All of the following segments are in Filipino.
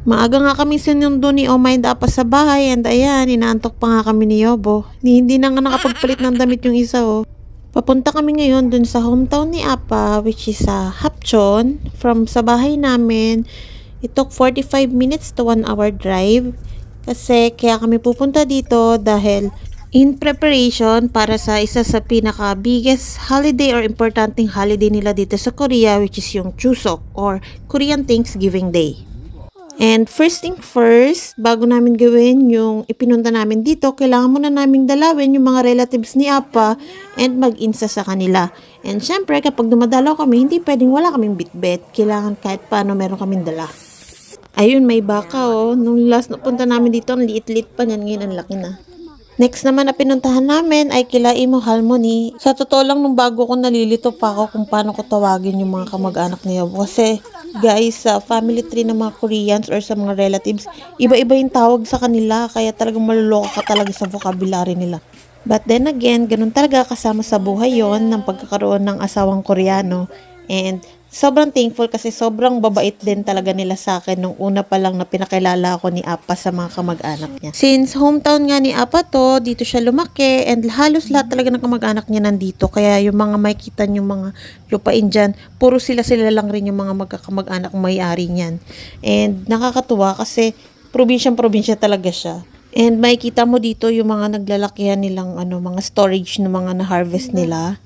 Maaga nga kami sinundo ni Oh My Dapa sa bahay and ayan, inaantok pa nga kami ni Yobo. Hindi na nga nakapagpalit ng damit yung isa oh. Papunta kami ngayon dun sa hometown ni Apa which is sa Hapchon. From sa bahay namin, it took 45 minutes to 1 hour drive. Kasi kaya kami pupunta dito dahil in preparation para sa isa sa pinaka biggest holiday or importanteng holiday nila dito sa Korea which is yung Chuseok or Korean Thanksgiving Day. And first thing first, bago namin gawin yung ipinunta namin dito, kailangan muna namin dalawin yung mga relatives ni Apa and mag-insa sa kanila. And syempre, kapag dumadalaw kami, hindi pwedeng wala kaming bitbit. Kailangan kahit paano meron kaming dala. Ayun, may baka oh. Nung last na punta namin dito, ang liit-liit pa niyan. Ngayon, ang laki na. Next naman na pinuntahan namin ay kila Imo Halmoni. Sa totoo lang, nung bago ko nalilito pa ako kung paano ko tawagin yung mga kamag-anak niya. Kasi guys, sa family tree ng mga Koreans or sa mga relatives, iba-iba yung tawag sa kanila. Kaya talagang maluloko ka talaga sa vocabulary nila. But then again, ganun talaga kasama sa buhay yon ng pagkakaroon ng asawang Koreano. And sobrang thankful kasi sobrang babait din talaga nila sa akin nung una pa lang na pinakilala ako ni Apa sa mga kamag-anak niya. Since hometown nga ni Apa to, dito siya lumaki and halos lahat talaga ng kamag-anak niya nandito. Kaya yung mga makikita yung mga lupain dyan, puro sila lang rin yung mga magkakamag-anak may-ari niyan. And nakakatuwa kasi probinsyang-probinsya talaga siya. And makikita mo dito yung mga naglalakihan nilang mga storage ng mga na-harvest nila.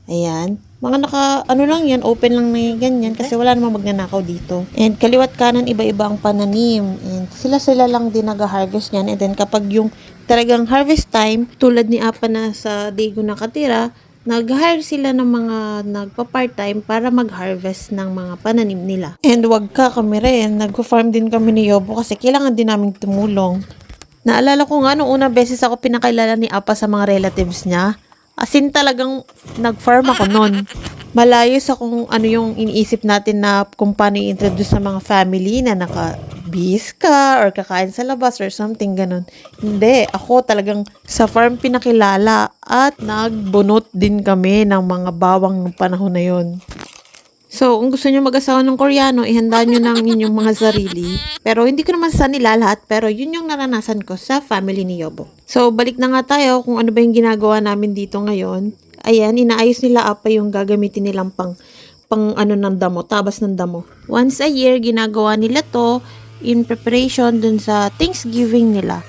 Ayan. Mga lang yan, open lang na ganyan kasi wala namang magnanakaw dito. And kaliwat kanan, iba-iba ang pananim. And sila lang din nag-harvest yan. And then kapag yung talagang harvest time, tulad ni Apa na sa Daegu nakatira, nag-hire sila ng mga nagpa-part-time para mag-harvest ng mga pananim nila. And wag ka kami rin, nag-farm din kami ni Yobo kasi kailangan din namin tumulong. Naalala ko nga nung unang beses ako pinakilala ni Apa sa mga relatives niya. As in talagang nag-farm ako nun. Malayo sa kung ano yung iniisip natin na kung paano i-introduce sa mga family na naka-bis ka or kakain sa labas or something ganun. Hindi, ako talagang sa farm pinakilala at nagbunot din kami ng mga bawang ng panahon na yon. So, kung gusto nyo mag-asawa ng Koreano, ihanda nyo ng inyong mga sarili. Pero hindi ko naman sa nila lahat, pero yun yung naranasan ko sa family ni Yobo. So, balik na nga tayo kung ano ba yung ginagawa namin dito ngayon. Ayan, inaayos nila Apa yung gagamitin nilang pang ng damo, tabas ng damo. Once a year, ginagawa nila to in preparation dun sa Thanksgiving nila.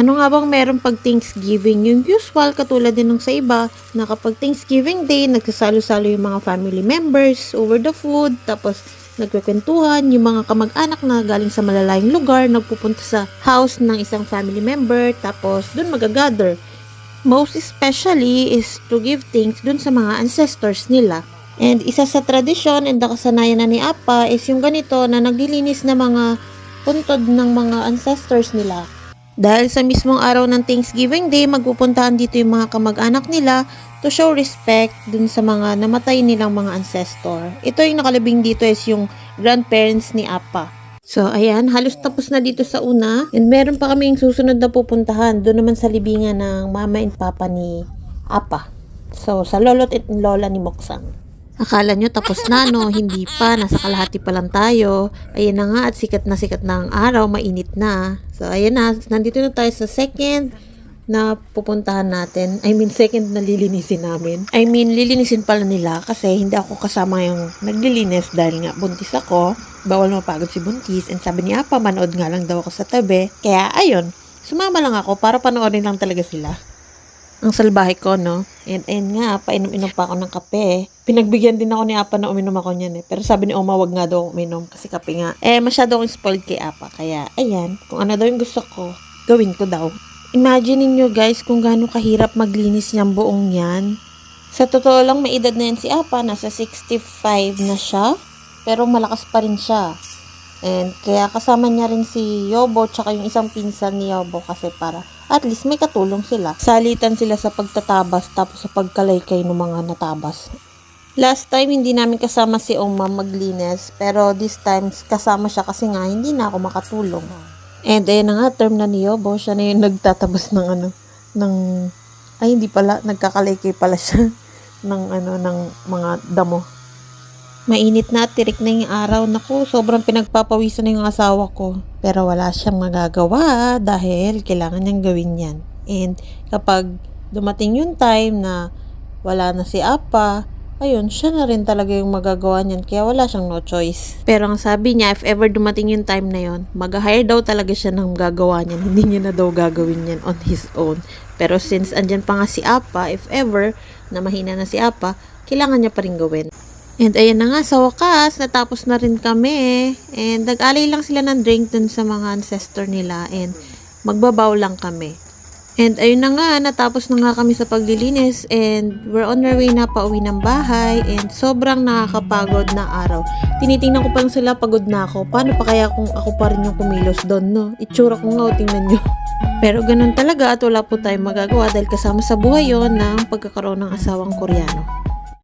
Ano nga bang meron pag Thanksgiving? Yung usual, katulad din ng sa iba, na kapag Thanksgiving Day, nagsasalo-salo yung mga family members over the food, tapos nagkwekwentuhan, yung mga kamag-anak na galing sa malalayong lugar, nagpupunta sa house ng isang family member, tapos dun magagather. Most especially is to give thanks dun sa mga ancestors nila. And isa sa tradisyon and nakasanayan na ni Apa is yung ganito na naglilinis na mga puntod ng mga ancestors nila. Dahil sa mismong araw ng Thanksgiving Day, magpupuntahan dito yung mga kamag-anak nila to show respect dun sa mga namatay nilang mga ancestor. Ito yung nakalabing dito is yung grandparents ni Apa. So, ayan, halos tapos na dito sa una. And meron pa kaming susunod na pupuntahan. Doon naman sa libingan ng mama and papa ni Apa. So, sa lolo't at lola ni Moksang. Akala nyo tapos na, no? Hindi pa. Nasa kalahati pa lang tayo. Ayan na nga at sikat na ang araw. Mainit na. So, ayan na. Nandito na tayo sa second na pupuntahan natin. Second na lilinisin namin. Lilinisin pala nila kasi hindi ako kasama yung naglilinis dahil nga buntis ako. Bawal mapagod si buntis. And sabi ni Apa, manood nga lang daw ako sa tabi. Kaya, ayun. Sumama lang ako para panoorin lang talaga sila. Ang salbahe ko, no? And nga, painom-inom pa ako ng kape. Pinagbigyan din ako ni Apa na uminom ako niyan eh. Pero sabi ni Oma, wag nga daw ako uminom kasi kape nga. Masyado akong spoiled kay Apa. Kaya, ayan, kung ano daw yung gusto ko, gawin ko daw. Imagine niyo guys kung gaano kahirap maglinis niyang buong yan. Sa totoo lang, may edad na yan si Apa. Nasa 65 na siya. Pero malakas pa rin siya. And kaya kasama niya rin si Yobo tsaka yung isang pinsan ni Yobo kasi para at least may katulong sila. Salitan sila sa pagtatabas tapos sa pagkalaykay ng mga natabas. Last time hindi namin kasama si Oma maglinis pero this time kasama siya kasi nga hindi na ako makatulong. And ayun na nga, term na ni Yobo, siya na yung nagtatabas ng hindi pala, nagkakalaykay pala siya ng mga damo. Mainit na at tirik na yung araw. Naku, sobrang pinagpapawisan na yung asawa ko. Pero wala siyang magagawa dahil kailangan niyang gawin yan. And kapag dumating yung time na wala na si Apa, ayun, siya na rin talaga yung magagawa niyan. Kaya wala siyang no choice. Pero ang sabi niya, if ever dumating yung time na yon, mag-hire daw talaga siya ng gagawa niyan. Hindi niya na daw gagawin yan on his own. Pero since andyan pa nga si Apa, if ever na mahina na si Apa, kailangan niya pa rin gawin. And ayan na nga, sa wakas, natapos na rin kami. And nag-alay lang sila ng drink dun sa mga ancestor nila. And magbabaw lang kami. And ayun na nga, natapos na nga kami sa paglilinis. And we're on our way na pauwi ng bahay. And sobrang nakakapagod na araw. Tinitingnan ko pa lang sila, pagod na ako. Paano pa kaya kung ako pa rin yung kumilos doon, no? Itsura ko nga, tingnan nyo. Pero ganun talaga at wala po tayong magagawa dahil kasama sa buhay yon ng pagkakaroon ng asawang Koreano.